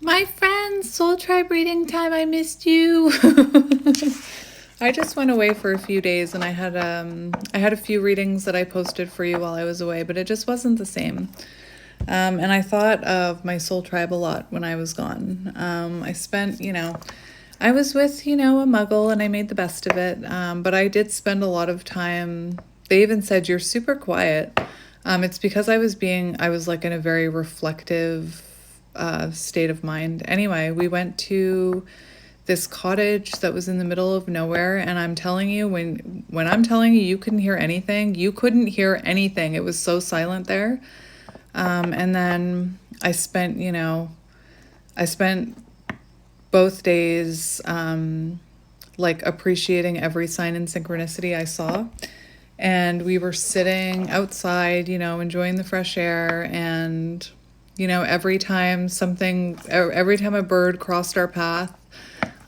My friends, Soul Tribe reading time, I missed you. I just went away for a few days and I had a few readings that I posted for you while I was away, but it just wasn't the same. And I thought of my Soul Tribe a lot when I was gone. I spent, I was with, a muggle and I made the best of it. But I did spend a lot of time. They even said, "You're super quiet." It's because I was like in a very reflective state of mind. Anyway, we went to this cottage that was in the middle of nowhere, and I'm telling you, when I'm telling you you couldn't hear anything, you couldn't hear anything. It was so silent there. And then I spent both days like appreciating every sign and synchronicity I saw. And we were sitting outside, enjoying the fresh air. And, every time a bird crossed our path,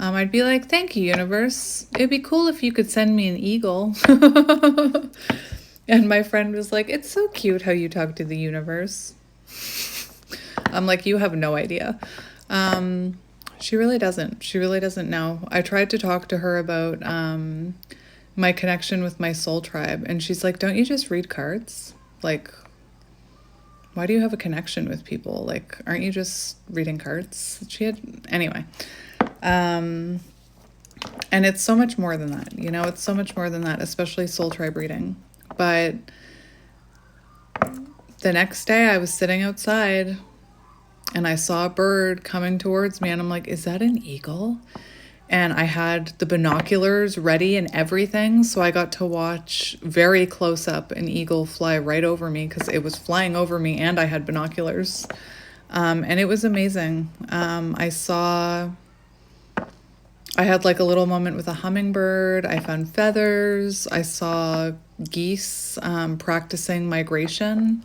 I'd be like, "Thank you, universe. It'd be cool if you could send me an eagle." And my friend was like, "It's so cute how you talk to the universe." I'm like, "You have no idea." She really doesn't. She really doesn't know. I tried to talk to her about my connection with my soul tribe, and she's like, "Don't you just read cards? Like, why do you have a connection with people? Like, aren't you just reading cards?" Anyway. And it's so much more than that, it's so much more than that, especially soul tribe reading. But the next day I was sitting outside and I saw a bird coming towards me, and I'm like, "Is that an eagle?" And I had the binoculars ready and everything, so I got to watch very close up an eagle fly right over me, because it was flying over me and I had binoculars. And it was amazing. I had like a little moment with a hummingbird. I found feathers. I saw geese practicing migration,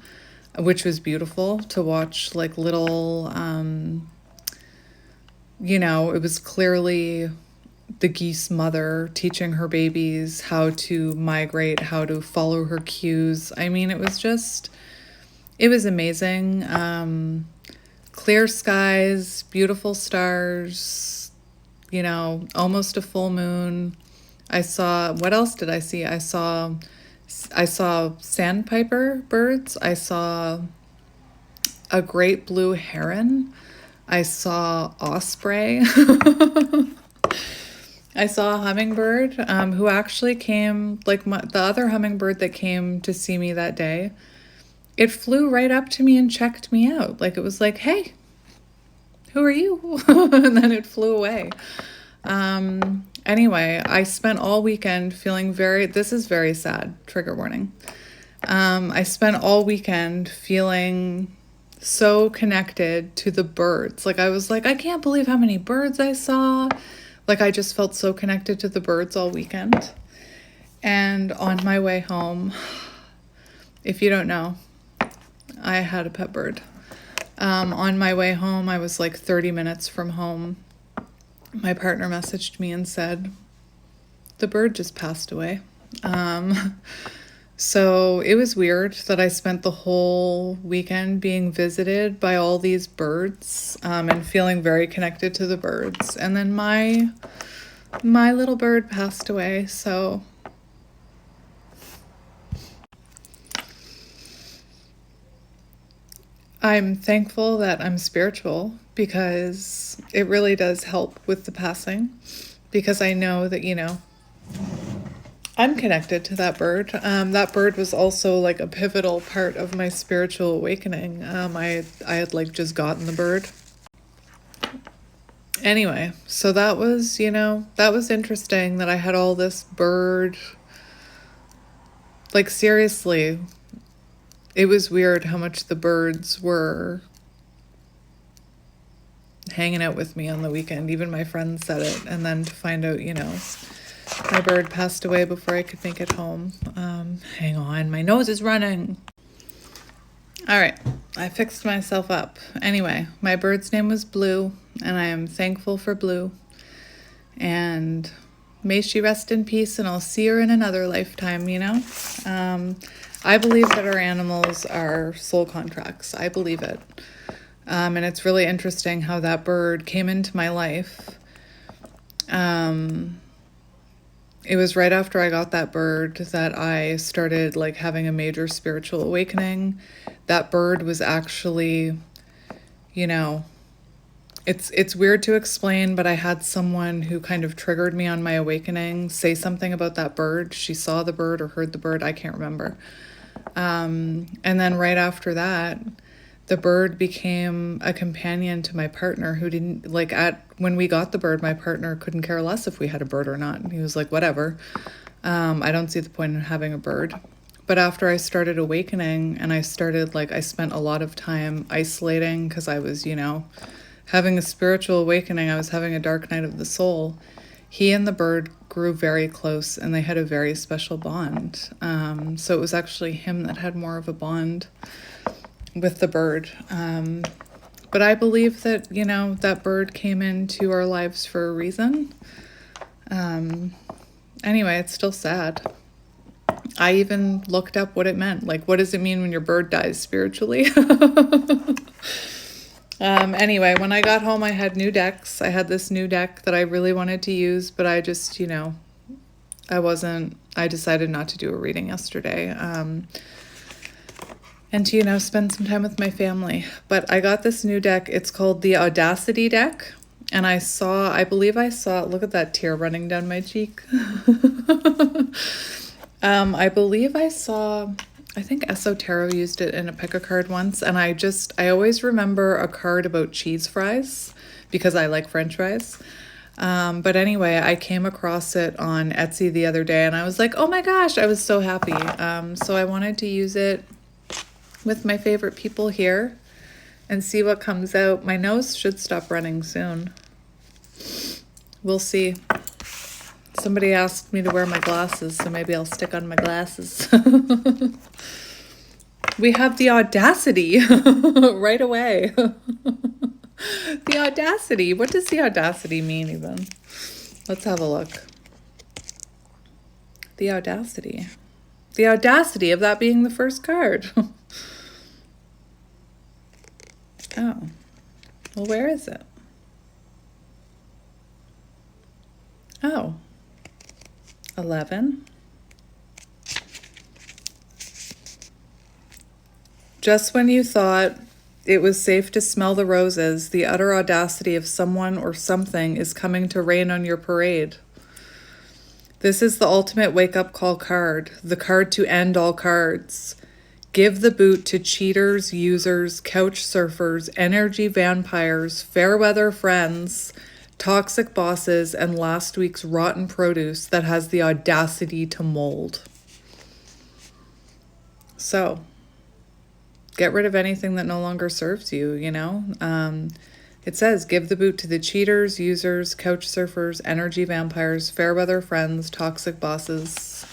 which was beautiful to watch. Like little, it was clearly the geese mother teaching her babies how to migrate, how to follow her cues. I mean, it was amazing. Clear skies, beautiful stars, almost a full moon. What else did I see? I saw sandpiper birds. I saw a great blue heron. I saw osprey. I saw a hummingbird who actually came, like the other hummingbird that came to see me that day. It flew right up to me and checked me out. Like, it was like, "Hey, who are you?" And then it flew away. Anyway, I spent all weekend feeling this is very sad, trigger warning. I spent all weekend feeling so connected to the birds. Like, I was like, "I can't believe how many birds I saw." Like, I just felt so connected to the birds all weekend. And on my way home, if you don't know, I had a pet bird. On my way home, I was like 30 minutes from home. My partner messaged me and said, "The bird just passed away." So it was weird that I spent the whole weekend being visited by all these birds, and feeling very connected to the birds. And then my little bird passed away, so I'm thankful that I'm spiritual, because it really does help with the passing, because I know that, I'm connected to that bird. That bird was also like a pivotal part of my spiritual awakening. I had like just gotten the bird. Anyway, so that was interesting that I had all this bird. Like, seriously, it was weird how much the birds were hanging out with me on the weekend. Even my friends said it. And then to find out, my bird passed away before I could make it home. Hang on, my nose is running. All right, I fixed myself up. Anyway, my bird's name was Blue, and I am thankful for Blue. And may she rest in peace, and I'll see her in another lifetime, I believe that our animals are soul contracts. I believe it. And it's really interesting how that bird came into my life. It was right after I got that bird that I started like having a major spiritual awakening. That bird was actually, you know, it's weird to explain, but I had someone who kind of triggered me on my awakening say something about that bird. She saw the bird or heard the bird, I can't remember. And then right after that, the bird became a companion to my partner, who didn't like when we got the bird, my partner couldn't care less if we had a bird or not. He was like, whatever. I don't see the point in having a bird. But after I started awakening and I spent a lot of time isolating because I was, having a spiritual awakening. I was having a dark night of the soul. He and the bird grew very close and they had a very special bond. So it was actually him that had more of a bond with the bird. But I believe that, that bird came into our lives for a reason. Anyway, it's still sad. I even looked up what it meant. Like, what does it mean when your bird dies spiritually? Anyway, when I got home, I had new decks. I had this new deck that I really wanted to use, but I just, I decided not to do a reading yesterday. And to, spend some time with my family. But I got this new deck. It's called the Audacity deck. And I believe I saw, look at that tear running down my cheek. I think Tarot used it in a pick a card once. And I always remember a card about cheese fries because I like French fries. But anyway, I came across it on Etsy the other day and I was like, oh my gosh, I was so happy. So I wanted to use it with my favorite people here and see what comes out. My nose should stop running soon. We'll see. Somebody asked me to wear my glasses, so maybe I'll stick on my glasses. We have the Audacity right away. The Audacity. What does the Audacity mean even? Let's have a look. The Audacity. The audacity of that being the first card. Oh. Well, where is it? Oh. 11. Just when you thought it was safe to smell the roses, the utter audacity of someone or something is coming to rain on your parade. This is the ultimate wake-up call card, the card to end all cards. Give the boot to cheaters, users, couch surfers, energy vampires, fair weather friends, toxic bosses, and last week's rotten produce that has the audacity to mold. So, get rid of anything that no longer serves you, It says, give the boot to the cheaters, users, couch surfers, energy vampires, fair weather friends, toxic bosses.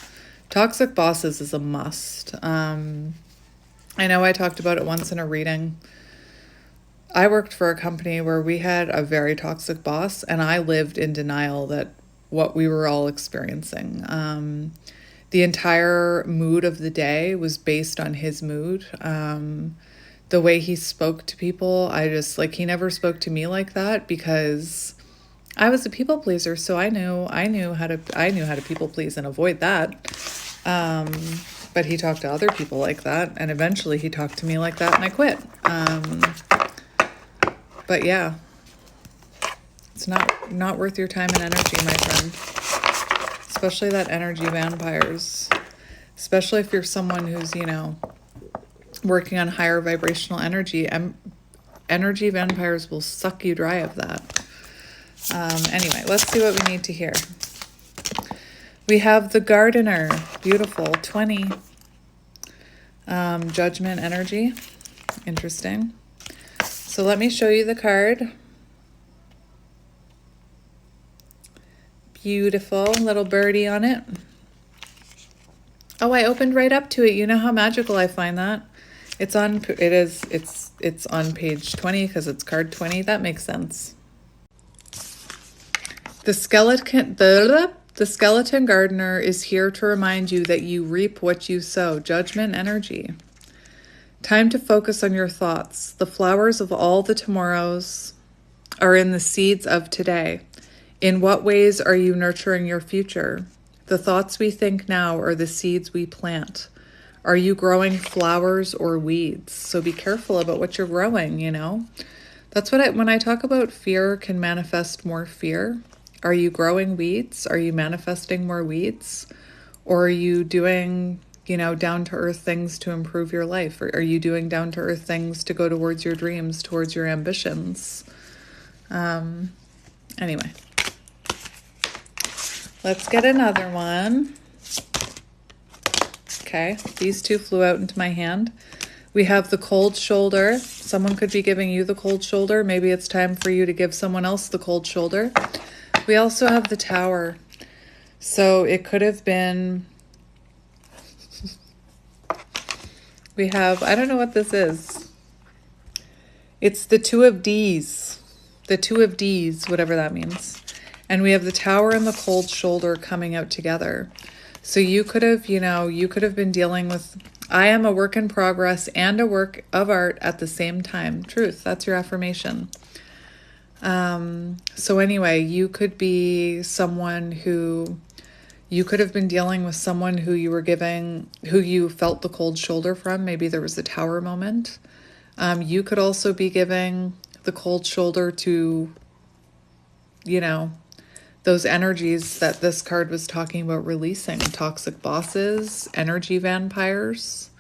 Toxic bosses is a must. I know I talked about it once in a reading. I worked for a company where we had a very toxic boss, and I lived in denial that what we were all experiencing. The entire mood of the day was based on his mood. The way he spoke to people, he never spoke to me like that because I was a people pleaser, so I knew how to people please and avoid that. But he talked to other people like that, and eventually he talked to me like that, and I quit. But yeah, it's not worth your time and energy, my friend. Especially that energy vampires. Especially if you're someone who's, working on higher vibrational energy. Energy vampires will suck you dry of that. Anyway, let's see what we need to hear. We have the Gardener. Beautiful. 20. Judgment energy. Interesting. So let me show you the card. Beautiful little birdie on it. Oh, I opened right up to it. You know how magical I find that. It's on page 20 because it's card 20. That makes sense. The skeleton gardener is here to remind you that you reap what you sow. Judgment energy. Time to focus on your thoughts. The flowers of all the tomorrows are in the seeds of today. In what ways are you nurturing your future? The thoughts we think now are the seeds we plant. Are you growing flowers or weeds? So be careful about what you're growing, you know? That's what when I talk about fear can manifest more fear. Are you growing weeds? Are you manifesting more weeds? Or are you doing, you know, down-to-earth things to improve your life? Or are you doing down-to-earth things to go towards your dreams, towards your ambitions? Anyway, let's get another one. Okay, these two flew out into my hand. We have the cold shoulder. Someone could be giving you the cold shoulder. Maybe it's time for you to give someone else the cold shoulder. We also have the tower. So it could have been, we have, I don't know what this is. It's the two of D's. The two of D's, whatever that means. And we have the tower and the cold shoulder coming out together. So you could have, you know, you could have been dealing with, I am a work in progress and a work of art at the same time. Truth, that's your affirmation. So anyway, you could be someone who, you could have been dealing with someone who you were giving, who you felt the cold shoulder from. Maybe there was a tower moment. You could also be giving the cold shoulder to, you know, those energies that this card was talking about releasing. Toxic bosses, energy vampires.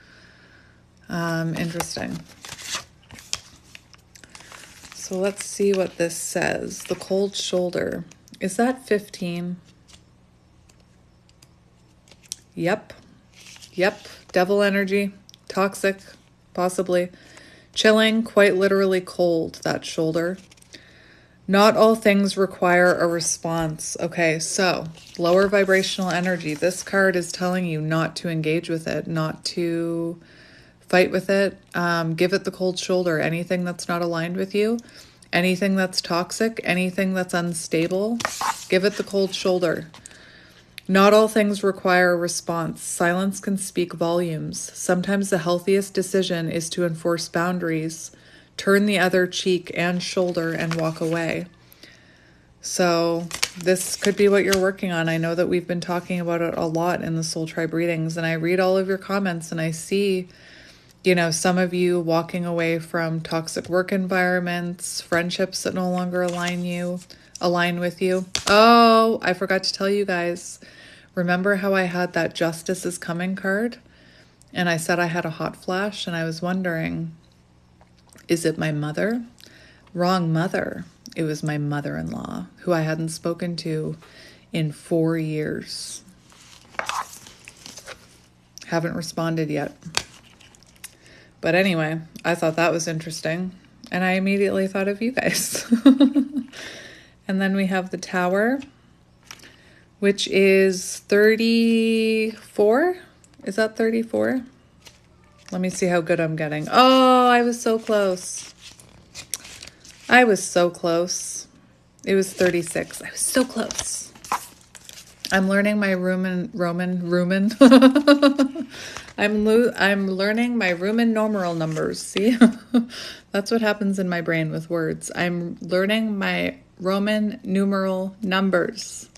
Interesting. So let's see what this says. The cold shoulder. Is that 15? Yep. Yep. Devil energy. Toxic, possibly. Chilling, quite literally cold, that shoulder. Not all things require a response. Okay, so lower vibrational energy. This card is telling you not to engage with it, not to fight with it. Give it the cold shoulder. Anything that's not aligned with you, anything that's toxic, anything that's unstable, give it the cold shoulder. Not all things require a response. Silence can speak volumes. Sometimes the healthiest decision is to enforce boundaries, turn the other cheek and shoulder, and walk away. So this could be what you're working on. I know that we've been talking about it a lot in the Soul Tribe readings, and I read all of your comments and I see, you know, some of you walking away from toxic work environments, friendships that no longer align with you. Oh, I forgot to tell you guys. Remember how I had that Justice is Coming card? And I said I had a hot flash, and I was wondering, is it my mother? Wrong mother. It was my mother-in-law, who I hadn't spoken to in 4 years. Haven't responded yet. But anyway, I thought that was interesting, and I immediately thought of you guys. And then we have the Tower, which is 34. Is that 34? Let me see how good I'm getting. Oh, I was so close. I was so close. It was 36. I was so close. I'm learning my Roman. I'm learning my Roman numeral numbers. See, that's what happens in my brain with words. I'm learning my Roman numeral numbers.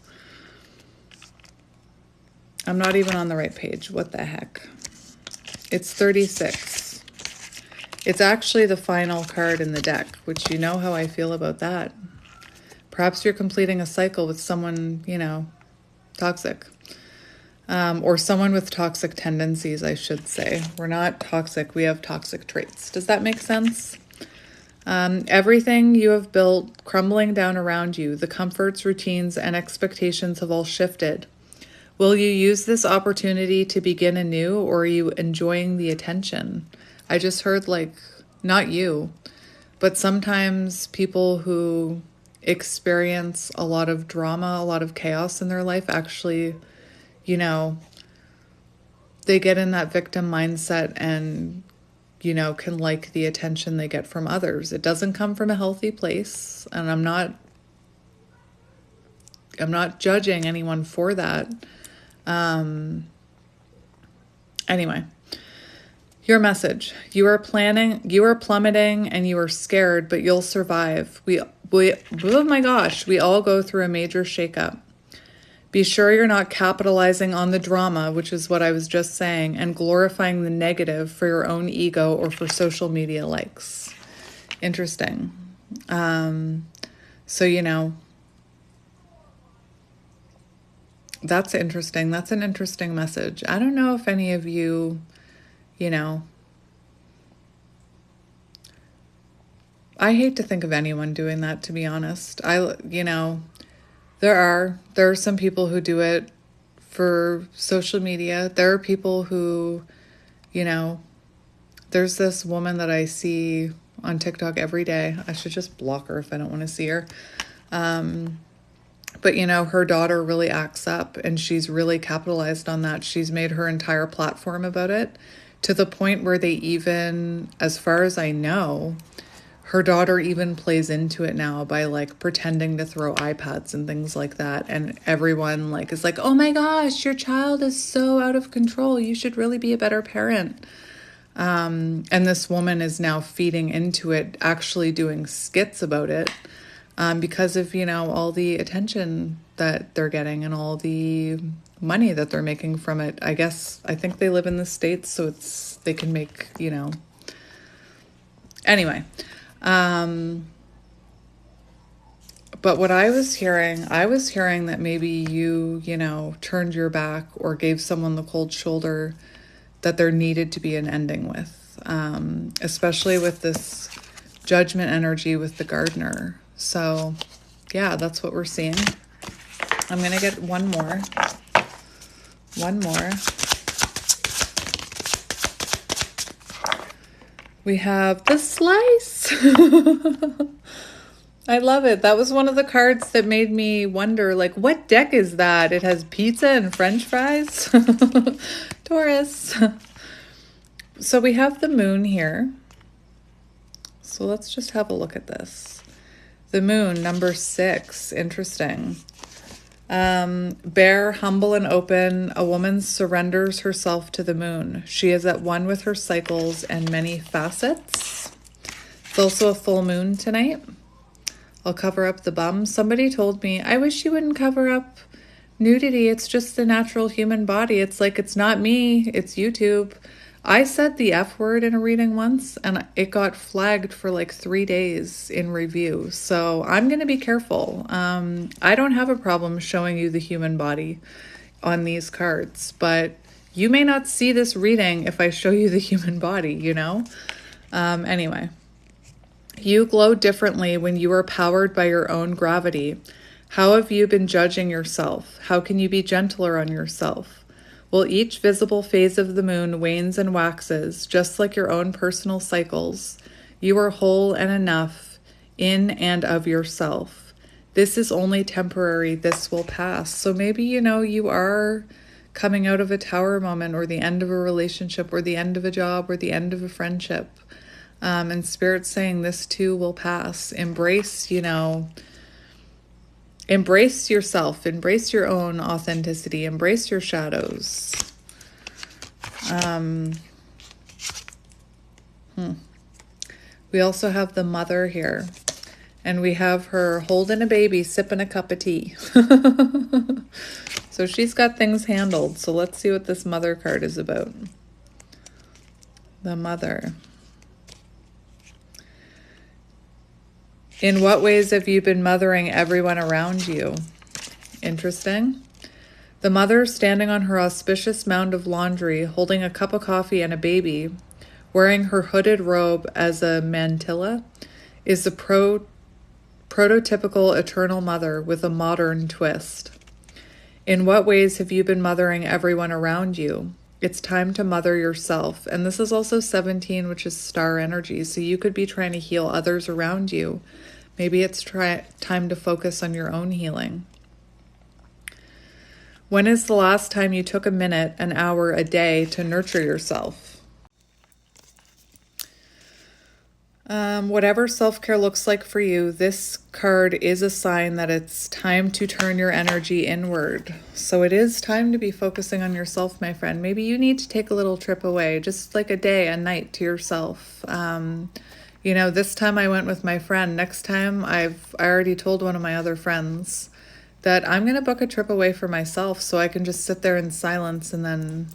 I'm not even on the right page. What the heck? It's 36. It's actually the final card in the deck, which you know how I feel about that. Perhaps you're completing a cycle with someone, you know, toxic. Or someone with toxic tendencies, I should say. We're not toxic, we have toxic traits. Does that make sense? Everything you have built crumbling down around you, the comforts, routines, and expectations have all shifted. Will you use this opportunity to begin anew, or are you enjoying the attention? I just heard, like, not you, but sometimes people who experience a lot of drama, a lot of chaos in their life actually, you know, they get in that victim mindset and, you know, can like the attention they get from others. It doesn't come from a healthy place, and I'm not judging anyone for that. Anyway, Your message. You are plummeting and you are scared, but you'll survive. Oh my gosh, we all go through a major shakeup. Be sure you're not capitalizing on the drama, which is what I was just saying, and glorifying the negative for your own ego or for social media likes. Interesting. So, that's interesting. That's an interesting message. I don't know if any of you, I hate to think of anyone doing that, to be honest. There are some people who do it for social media. There are people who, there's this woman that I see on TikTok every day. I should just block her if I don't want to see her. But, her daughter really acts up and she's really capitalized on that. She's made her entire platform about it to the point where they even, as far as I know, her daughter even plays into it now by pretending to throw iPads and things like that. And everyone is like, oh my gosh, your child is so out of control. You should really be a better parent. And this woman is now feeding into it, actually doing skits about it. Because of, all the attention that they're getting and all the money that they're making from it. I think they live in the States, so they can make, Anyway. But what I was hearing that maybe you, turned your back or gave someone the cold shoulder that there needed to be an ending with, especially with this judgment energy with the gardener. So, yeah, that's what we're seeing. I'm going to get one more. We have the slice. I love it. That was one of the cards that made me wonder, what deck is that? It has pizza and French fries. Taurus. So we have the moon here. So let's just have a look at this. The moon, number 6. Interesting. Bare, humble, and open, a woman surrenders herself to the moon. She is at one with her cycles and many facets. It's also a full moon tonight. I'll cover up the bum. Somebody told me, I wish you wouldn't cover up nudity. It's just the natural human body. It's it's not me, it's YouTube. I said the F word in a reading once and it got flagged for 3 days in review. So I'm going to be careful. I don't have a problem showing you the human body on these cards, but you may not see this reading if I show you the human body, Anyway, you glow differently when you are powered by your own gravity. How have you been judging yourself? How can you be gentler on yourself? Well, each visible phase of the moon wanes and waxes, just like your own personal cycles. You are whole and enough in and of yourself. This is only temporary. This will pass. So maybe, you are coming out of a tower moment or the end of a relationship or the end of a job or the end of a friendship. And Spirit's saying this too will pass. Embrace yourself, embrace your own authenticity, embrace your shadows. We also have the mother here, and we have her holding a baby, sipping a cup of tea. So she's got things handled. So let's see what this mother card is about. The mother. In what ways have you been mothering everyone around you? Interesting. The mother standing on her auspicious mound of laundry, holding a cup of coffee and a baby, wearing her hooded robe as a mantilla, is the prototypical eternal mother with a modern twist. In what ways have you been mothering everyone around you? It's time to mother yourself. And this is also 17, which is star energy. So you could be trying to heal others around you. Maybe it's time to focus on your own healing. When is the last time you took a minute, an hour, a day to nurture yourself? Whatever self-care looks like for you, this card is a sign that it's time to turn your energy inward. So it is time to be focusing on yourself, my friend. Maybe you need to take a little trip away, just like a day, a night to yourself. This time I went with my friend. Next time I already told one of my other friends that I'm going to book a trip away for myself so I can just sit there in silence and then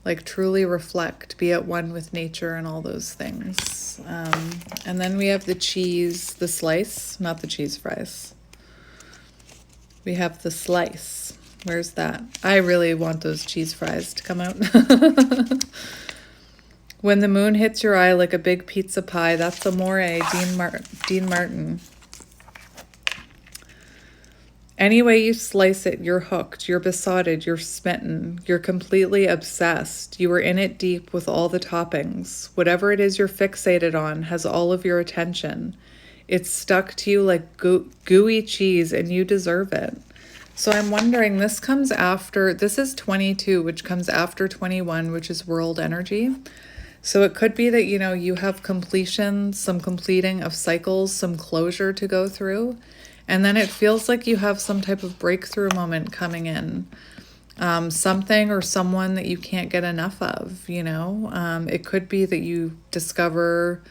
like truly reflect, be at one with nature and all those things. And then we have the cheese, the slice, not the cheese fries. We have the slice. Where's that? I really want those cheese fries to come out. When the moon hits your eye like a big pizza pie, that's Amore, Dean Martin. Any way you slice it, you're hooked, you're besotted, you're smitten, you're completely obsessed. You are in it deep with all the toppings. Whatever it is you're fixated on has all of your attention. It's stuck to you like gooey cheese and you deserve it. So I'm wondering, this is 22, which comes after 21, which is world energy. So it could be that, you have completion, some completing of cycles, some closure to go through. And then it feels like you have some type of breakthrough moment coming in. Something or someone that you can't get enough of, It could be that you discover,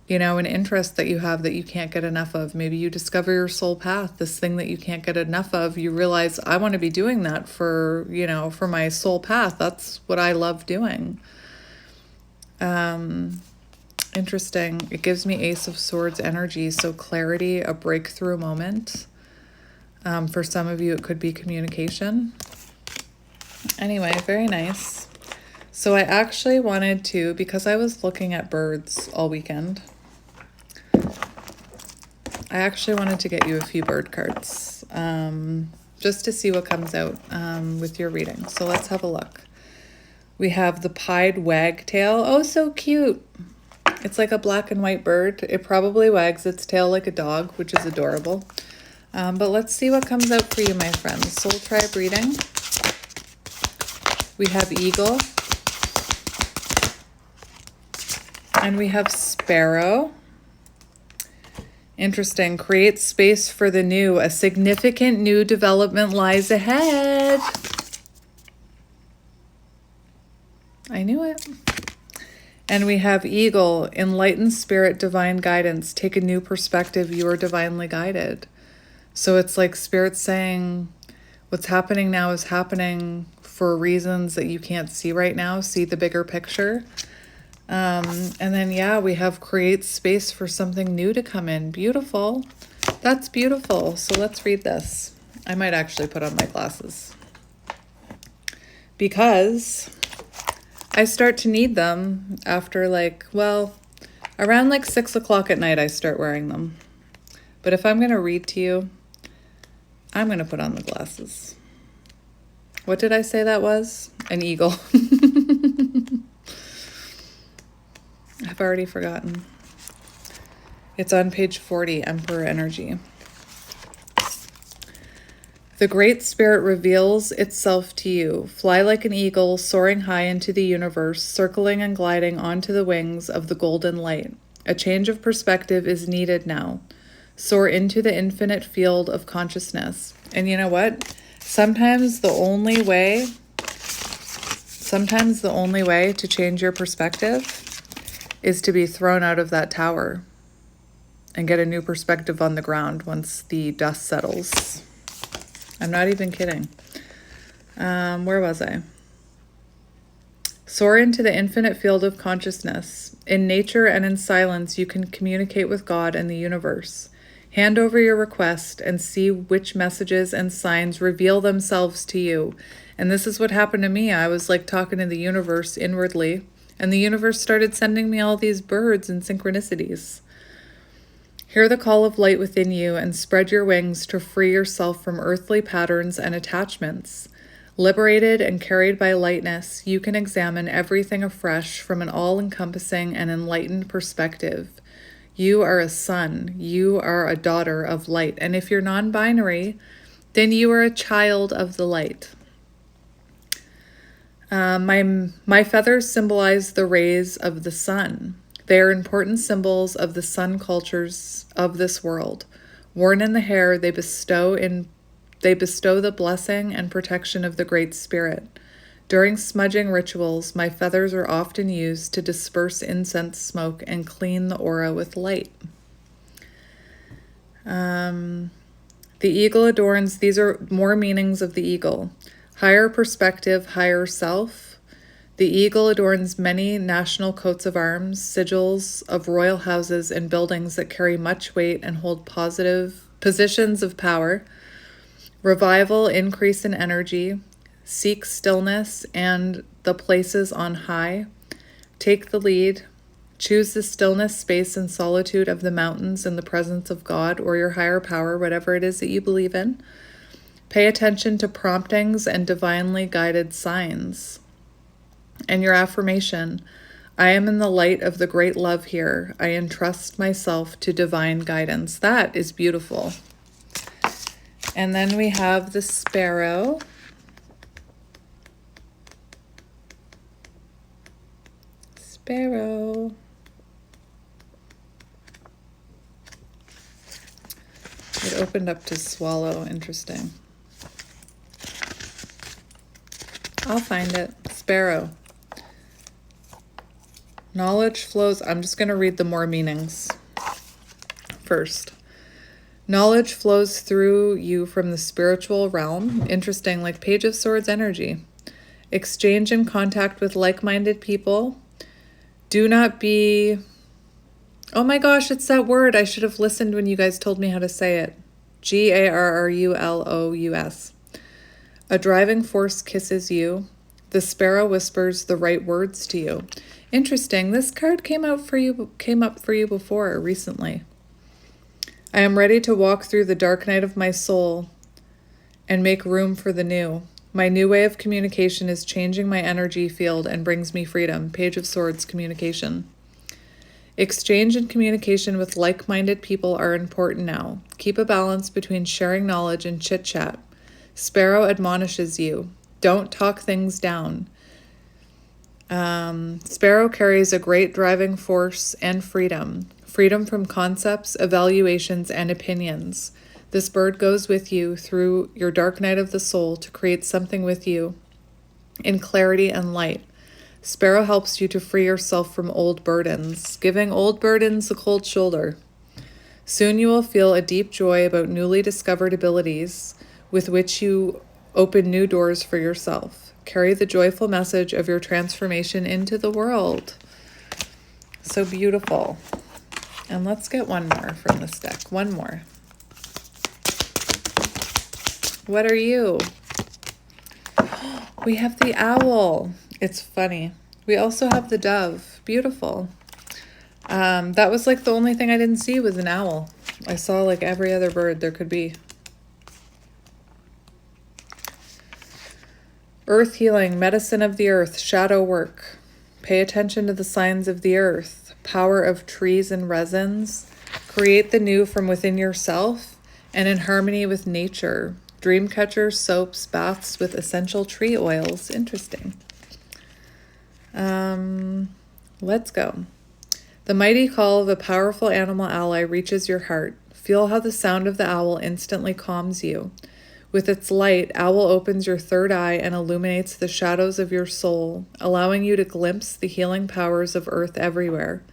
an interest that you have that you can't get enough of. Maybe you discover your soul path, this thing that you can't get enough of. You realize, I want to be doing that for my soul path. That's what I love doing. Interesting. It gives me Ace of Swords energy, so clarity, a breakthrough moment. For some of you, it could be communication. Anyway, very nice. So I actually wanted to, because I was looking at birds all weekend, I actually wanted to get you a few bird cards, just to see what comes out with your reading. So let's have a look. We have the pied wagtail. Oh, so cute. It's like a black and white bird. It probably wags its tail like a dog, which is adorable. But let's see what comes out for you, my friends. Soul Tribe reading. We have eagle. And we have sparrow. Interesting. Create space for the new. A significant new development lies ahead. I knew it. And we have eagle, enlightened spirit, divine guidance. Take a new perspective. You are divinely guided. So it's like spirit saying, what's happening now is happening for reasons that you can't see right now. See the bigger picture. And then, we have create space for something new to come in. Beautiful. That's beautiful. So let's read this. I might actually put on my glasses, because I start to need them after around 6 o'clock at night, I start wearing them. But if I'm going to read to you, I'm going to put on the glasses. What did I say that was? An eagle. I've already forgotten. It's on page 40, Emperor Energy. The Great Spirit reveals itself to you. Fly like an eagle, soaring high into the universe, circling and gliding onto the wings of the golden light. A change of perspective is needed now. Soar into the infinite field of consciousness. And you know what? Sometimes the only way to change your perspective is to be thrown out of that tower and get a new perspective on the ground once the dust settles. I'm not even kidding. Where was I? Soar into the infinite field of consciousness. In nature and in silence, you can communicate with God and the universe. Hand over your request and see which messages and signs reveal themselves to you. And this is what happened to me. I was talking to the universe inwardly, and the universe started sending me all these birds and synchronicities. Hear the call of light within you and spread your wings to free yourself from earthly patterns and attachments. Liberated and carried by lightness, you can examine everything afresh from an all-encompassing and enlightened perspective. You are a son. You are a daughter of light. And if you're non-binary, then you are a child of the light. My feathers symbolize the rays of the sun. They are important symbols of the sun cultures of this world. Worn in the hair, they bestow the blessing and protection of the Great Spirit. During smudging rituals, my feathers are often used to disperse incense smoke and clean the aura with light. The eagle adorns, these are more meanings of the eagle. Higher perspective, higher self. The eagle adorns many national coats of arms, sigils of royal houses, and buildings that carry much weight and hold positive positions of power. Revival, increase in energy. Seek stillness and the places on high. Take the lead. Choose the stillness, space, and solitude of the mountains in the presence of God or your higher power, whatever it is that you believe in. Pay attention to promptings and divinely guided signs. And your affirmation, I am in the light of the great love here. I entrust myself to divine guidance. That is beautiful. And then we have the Sparrow. Sparrow. It opened up to swallow. Interesting. I'll find it. Sparrow. Knowledge flows. I'm just going to read the more meanings first. Knowledge flows through you from the spiritual realm. Interesting, like Page of Swords energy. Exchange and contact with like-minded people. Do not be... Oh my gosh, it's that word. I should have listened when you guys told me how to say it. Garrulous. A driving force kisses you. The sparrow whispers the right words to you. Interesting. This card came up for you before recently. I am ready to walk through the dark night of my soul and make room for the new. My new way of communication is changing my energy field and brings me freedom. Page of Swords, communication. Exchange and communication with like-minded people are important now. Keep a balance between sharing knowledge and chit-chat. Sparrow admonishes you. Don't talk things down. Sparrow carries a great driving force and freedom. Freedom from concepts, evaluations, and opinions. This bird goes with you through your dark night of the soul to create something with you in clarity and light. Sparrow helps you to free yourself from old burdens, giving old burdens a cold shoulder. Soon you will feel a deep joy about newly discovered abilities with which you open new doors for yourself. Carry the joyful message of your transformation into the world. So beautiful. And let's get one more from this deck. One more. What are you? We have the owl. It's funny. We also have the dove. Beautiful. That was like the only thing I didn't see was an owl. I saw like every other bird there could be. Earth healing, medicine of the earth, shadow work. Pay attention to the signs of the earth, power of trees and resins. Create the new from within yourself and in harmony with nature. Dream catchers, soaps, baths with essential tree oils. Interesting. Let's go. The mighty call of a powerful animal ally reaches your heart. Feel how the sound of the owl instantly calms you. With its light, owl opens your third eye and illuminates the shadows of your soul, allowing you to glimpse the healing powers of earth everywhere.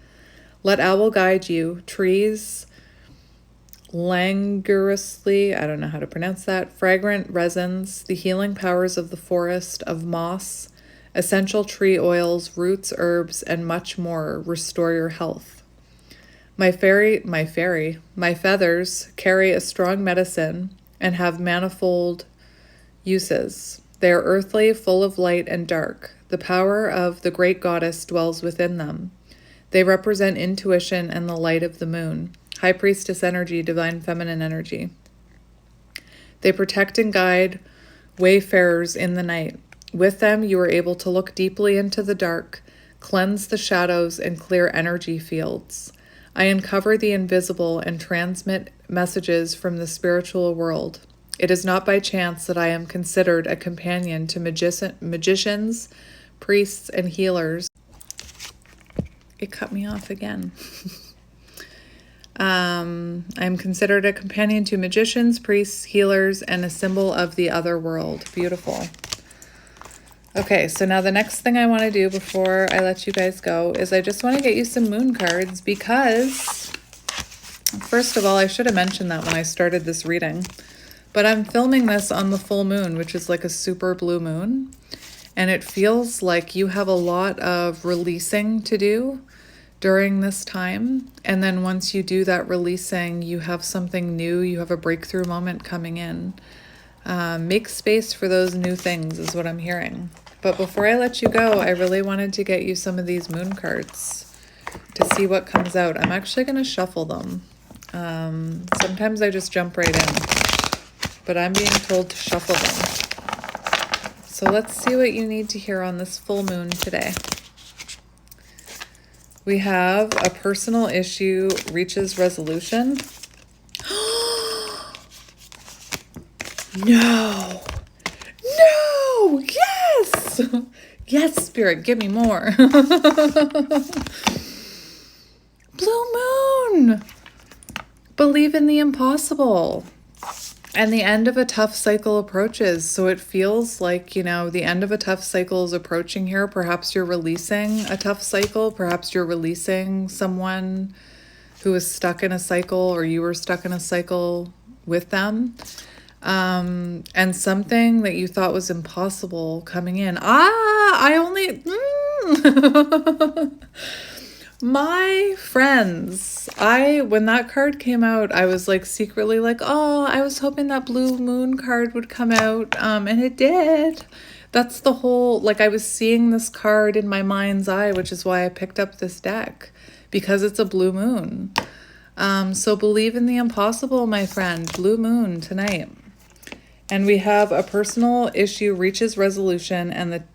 Let owl guide you. Trees, languorously, I don't know how to pronounce that, fragrant resins, the healing powers of the forest, of moss, essential tree oils, roots, herbs, and much more restore your health. My feathers carry a strong medicine and have manifold uses. They are earthly, full of light and dark. The power of the great goddess dwells within them. They represent intuition and the light of the moon. High priestess energy, divine feminine energy. They protect and guide wayfarers in the night. With them, you are able to look deeply into the dark, cleanse the shadows, and clear energy fields. I uncover the invisible and transmit messages from the spiritual world. It is not by chance that I am considered a companion to magicians, priests, and healers. It cut me off again. I'm considered a companion to magicians, priests, healers, and a symbol of the other world. Beautiful. Okay, so now the next thing I want to do before I let you guys go is I just want to get you some moon cards because, first of all, I should have mentioned that when I started this reading, but I'm filming this on the full moon, which is like a super blue moon, and it feels like you have a lot of releasing to do during this time. And then once you do that releasing, you have something new, you have a breakthrough moment coming in. Make space for those new things is what I'm hearing. But before I let you go, I really wanted to get you some of these moon cards to see what comes out. I'm actually going to shuffle them. Sometimes I just jump right in, but I'm being told to shuffle them. So let's see what you need to hear on this full moon today. We have a personal issue reaches resolution. No. No. Yes. Yes, Spirit, give me more. Blue moon. Believe in the impossible. And the end of a tough cycle approaches. So it feels like, you know, the end of a tough cycle is approaching here. Perhaps you're releasing a tough cycle. Perhaps you're releasing someone who is stuck in a cycle, or you were stuck in a cycle with them. And something that you thought was impossible coming in. My friends, when that card came out, I was like secretly like, oh, I was hoping that blue moon card would come out. And it did. That's the whole, like, I was seeing this card in my mind's eye, which is why I picked up this deck, because it's a blue moon. So believe in the impossible, my friend. Blue moon tonight. And we have a personal issue reaches resolution, and the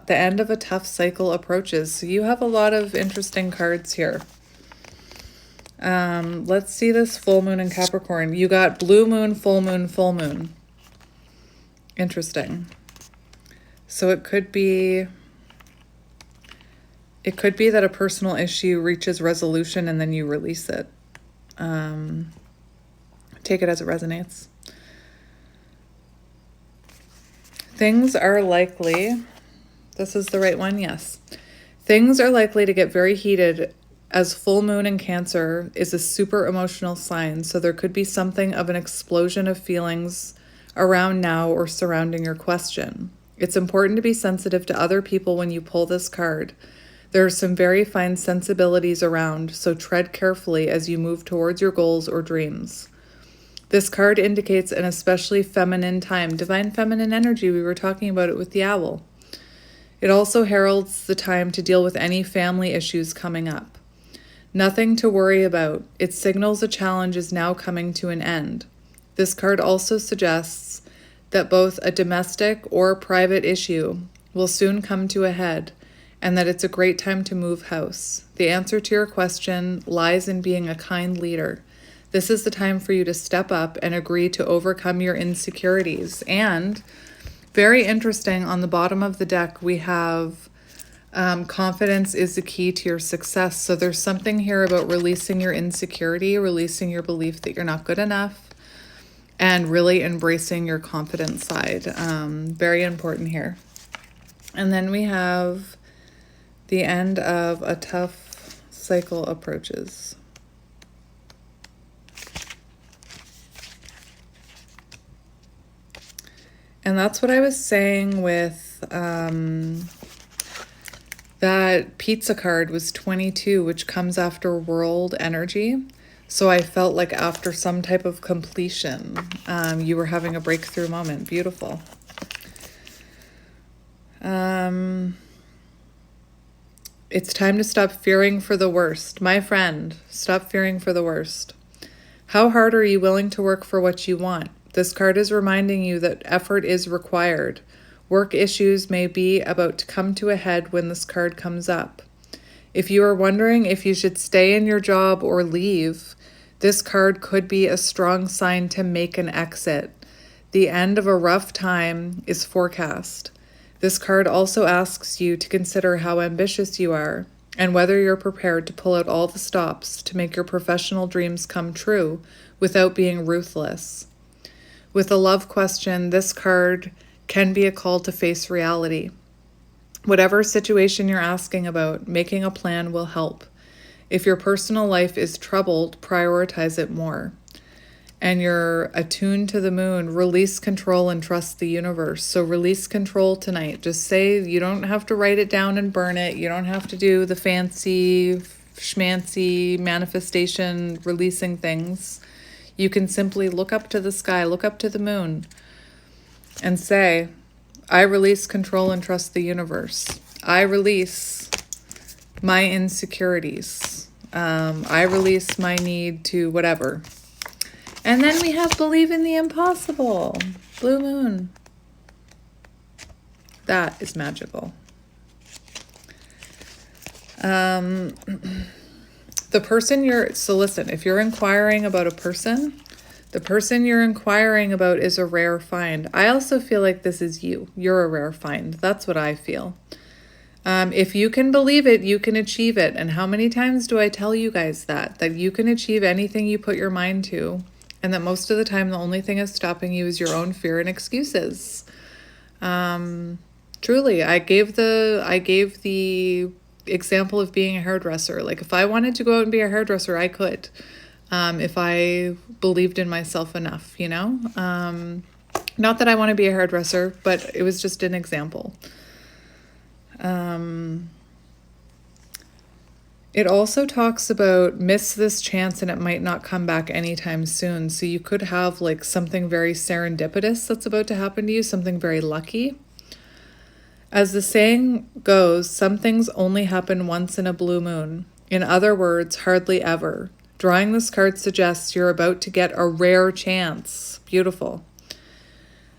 end of a tough cycle approaches. So you have a lot of interesting cards here. Let's see this full moon in Capricorn. You got blue moon, full moon, full moon. Interesting. So it could be that a personal issue reaches resolution and then you release it. Take it as it resonates. Things are likely, this is the right one, yes. Things are likely to get very heated, as full moon in Cancer is a super emotional sign. So there could be something of an explosion of feelings around now or surrounding your question. It's important to be sensitive to other people when you pull this card. There are some very fine sensibilities around, so tread carefully as you move towards your goals or dreams. This card indicates an especially feminine time, divine feminine energy. We were talking about it with the owl. It also heralds the time to deal with any family issues coming up. Nothing to worry about. It signals a challenge is now coming to an end. This card also suggests that both a domestic or private issue will soon come to a head, and that it's a great time to move house. The answer to your question lies in being a kind leader. This is the time for you to step up and agree to overcome your insecurities. And very interesting, on the bottom of the deck, we have confidence is the key to your success. So there's something here about releasing your insecurity, releasing your belief that you're not good enough, and really embracing your confident side. Very important here. And then we have the end of a tough cycle approaches. And that's what I was saying with that pizza card was 22, which comes after world energy. So I felt like after some type of completion, you were having a breakthrough moment. Beautiful. It's time to stop fearing for the worst. My friend, stop fearing for the worst. How hard are you willing to work for what you want? This card is reminding you that effort is required. Work issues may be about to come to a head when this card comes up. If you are wondering if you should stay in your job or leave, this card could be a strong sign to make an exit. The end of a rough time is forecast. This card also asks you to consider how ambitious you are. and whether you're prepared to pull out all the stops to make your professional dreams come true without being ruthless. With a love question, this card can be a call to face reality. Whatever situation you're asking about, making a plan will help. If your personal life is troubled, prioritize it more. And you're attuned to the moon, release control and trust the universe. So release control tonight. Just say, you don't have to write it down and burn it. You don't have to do the fancy, schmancy manifestation, releasing things. You can simply look up to the sky, look up to the moon, and say, I release control and trust the universe. I release my insecurities. I release my need to whatever. And then we have believe in the impossible. Blue moon. That is magical. The person so listen, if you're inquiring about a person, the person you're inquiring about is a rare find. I also feel like this is you. You're a rare find. That's what I feel. If you can believe it, you can achieve it. And how many times do I tell you guys that you can achieve anything you put your mind to, and that most of the time the only thing is stopping you is your own fear and excuses. Truly, I gave the example of being a hairdresser. Like if I wanted to go out and be a hairdresser, I could. If I believed in myself enough, you know? Not that I want to be a hairdresser, but it was just an example. It also talks about miss this chance and it might not come back anytime soon. So you could have like something very serendipitous that's about to happen to you, something very lucky. As the saying goes, some things only happen once in a blue moon. In other words, hardly ever. Drawing this card suggests you're about to get a rare chance. Beautiful.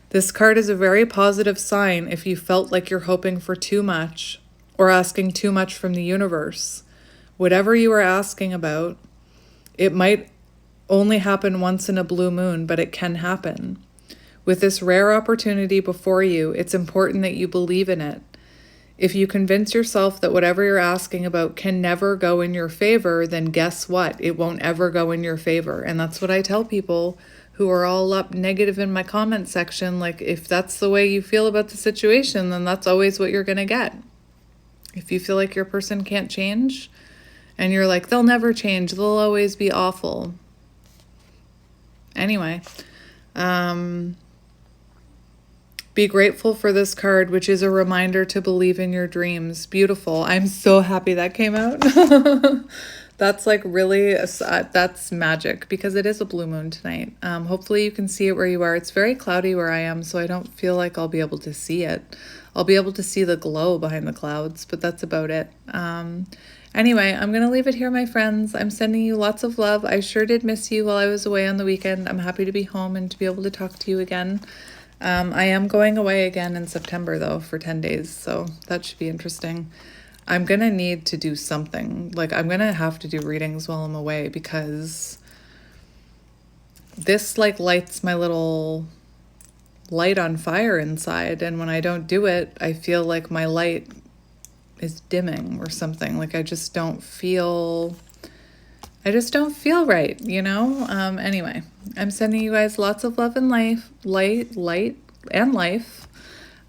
This card is a very positive sign if you felt like you're hoping for too much or asking too much from the universe. Whatever you are asking about, it might only happen once in a blue moon, but it can happen. With this rare opportunity before you, it's important that you believe in it. If you convince yourself that whatever you're asking about can never go in your favor, then guess what? It won't ever go in your favor. And that's what I tell people who are all up negative in my comment section. Like, if that's the way you feel about the situation, then that's always what you're going to get. If you feel like your person can't change, and you're like, they'll never change, they'll always be awful. Anyway, be grateful for this card, which is a reminder to believe in your dreams. Beautiful. I'm so happy that came out. That's like really, that's magic because it is a blue moon tonight. Hopefully you can see it where you are. It's very cloudy where I am, so I don't feel like I'll be able to see it. I'll be able to see the glow behind the clouds, but that's about it. Anyway, I'm going to leave it here, my friends. I'm sending you lots of love. I sure did miss you while I was away on the weekend. I'm happy to be home and to be able to talk to you again. I am going away again in September, though, for 10 days, so that should be interesting. I'm going to need to do something. Like, I'm going to have to do readings while I'm away because this, like, lights my little light on fire inside, and when I don't do it, I feel like my light is dimming or something. Like, I just don't feel right, you know? Anyway, I'm sending you guys lots of love and light and life.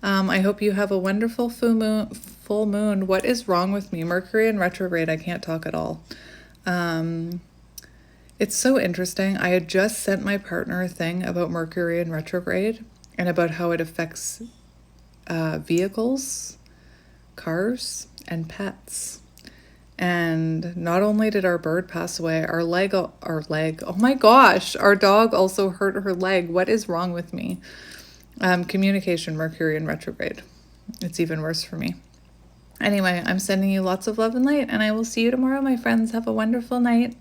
I hope you have a wonderful full moon. What is wrong with me? Mercury in retrograde. I can't talk at all. It's so interesting. I had just sent my partner a thing about Mercury in retrograde and about how it affects vehicles, cars, and pets. And not only did our bird pass away, our oh my gosh, our dog also hurt her leg. What is wrong with me? Communication, Mercury in retrograde. It's even worse for me. Anyway, I'm sending you lots of love and light, and I will see you tomorrow, my friends. Have a wonderful night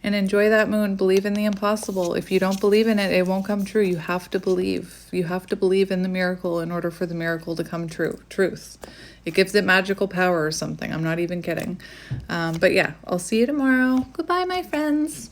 and enjoy that moon. Believe in the impossible. If you don't believe in it, it won't come true. You have to believe. You have to believe in the miracle in order for the miracle to come true. Truth. It gives it magical power or something. I'm not even kidding. But yeah, I'll see you tomorrow. Goodbye, my friends.